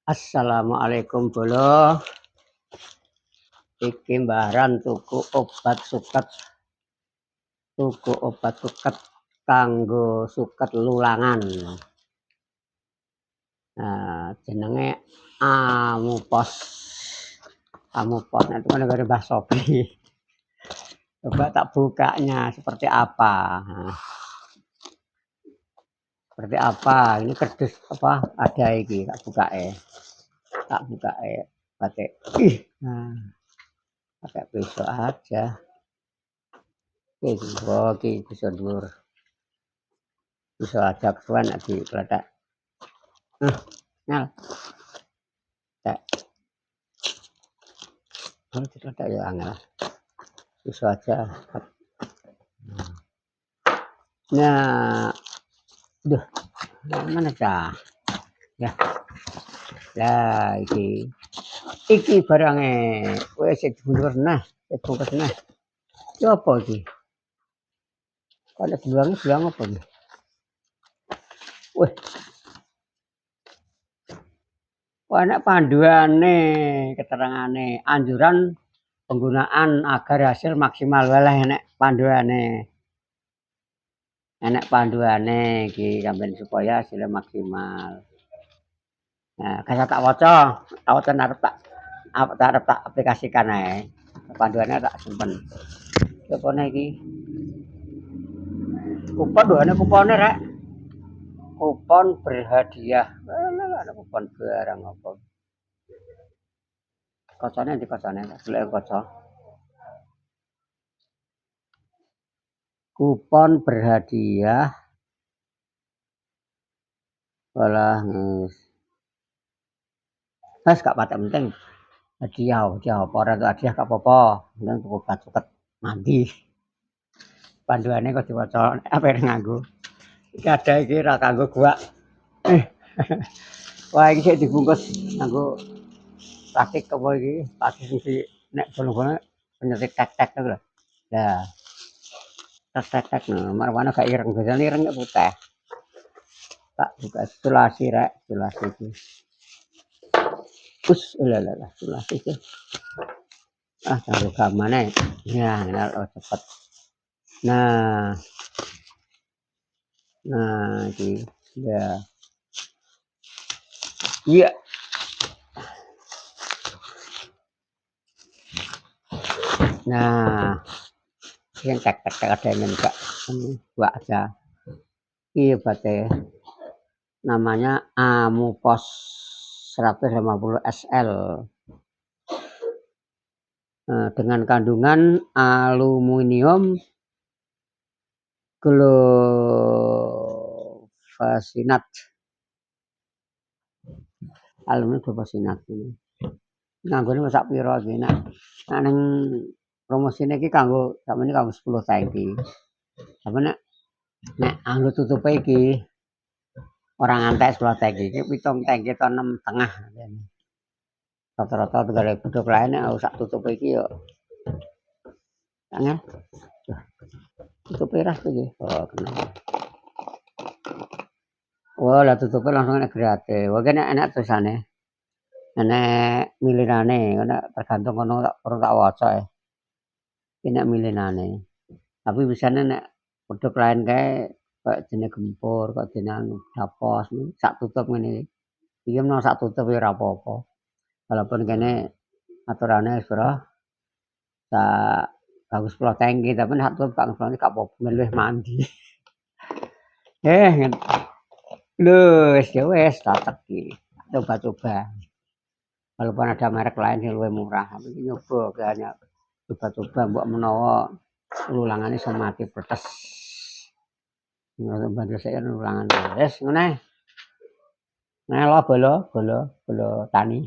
Assalamualaikum Bolo. Iki mbaran tuku obat suket kanggo suket lulangan. Nah, jenenge Amupos. Amupos itu kan dari Mbah Sobi. Coba tak bukanya seperti apa. Nah, seperti apa? Ini kerdus apa? Ada iki tak buka Tak buka pakai. Nah, pakai pisau aja. Oke, bisa dhuwur. Bisa aja kesuwen di kletek. Nyal. Tak. Kalau dikletek ya angel. Bisa aja. Nah, duh, mana cah? Ya. Lah iki barange wis dibungkus nah, dibungkus nah. Iki apa iki? Kalau belang apa iki? Wih, ana panduane, keterangane, anjuran penggunaan agar hasil maksimal walah enek panduane. Enek panduane iki sampeyan supaya hasilnya maksimal. Nah, kaya tak waca arep tak aplikasikan ae. Panduannya tak simpen. Kupone iki. Kupone rek. Kupon berhadiah. Ada kupon barang apa. Kocone di kocone, golek kaca. Kupon berhadiah. Walah wis gak patek penting. Hadiah apa ora hadiah gak apa-apa. Penting tuku obat suket mandi. Panduane kok diwaca apa nganggo. Iki ada iki ra kanggo gua. Wah iki sik dibungkus nganggo plastik apa iki? Plastik iki nek bolong-bolong penyetik tek-tek to lho. Lah, tek-tek no, marwane gak ireng, biasane ireng putih. Tak buka sulasi rek, sulasi iki. Lah, sulasi iki. Kanggo gamane. Ya, cepet. Nah, iki ya. Iya. Nah, yang tek-tek ada yang enggak buat aja. Iya bate namanya Amupos 150 SL dengan kandungan aluminium glufosinat. Aluminium glufosinat ini. Nganggone masak pira iki nek ning promosine iki kanggo sampeyan kanggo 10 tangki. Apa nek anggo tutupe iki ora ngantek 10 tangki, iki 7 tangki to 6,5. Rata-rata tegale bodho lain nek sak tutupe iki yo angel. Tutupe ras iki. Oh, kena. Oh, lah tutupe langsung nek gratis. Wae nek enak tulisane. Enek milinane, nek tergantung kono tak perlu tak waca Iki nek milinane. Tapi bisane nek produk lain kae kok jenenge gempur, kok jenenge dapos, sak tutup ngene iki. Iki menawa sak tutup ya ora apa-apa. Walaupun kene aturane wis pira sak bagus 10 tangki, tapi nek sak tutup gak apa-apa, luwih mandi. Lho, wis cocok iki. Coba-coba. Walaupun ada merek lain yang lebih murah, tapi ini nyoba hanya coba-coba mbok menawa ulangane iso mati protes. Ngono bantu saya ulangan wis ngene. Nah, bolo tani.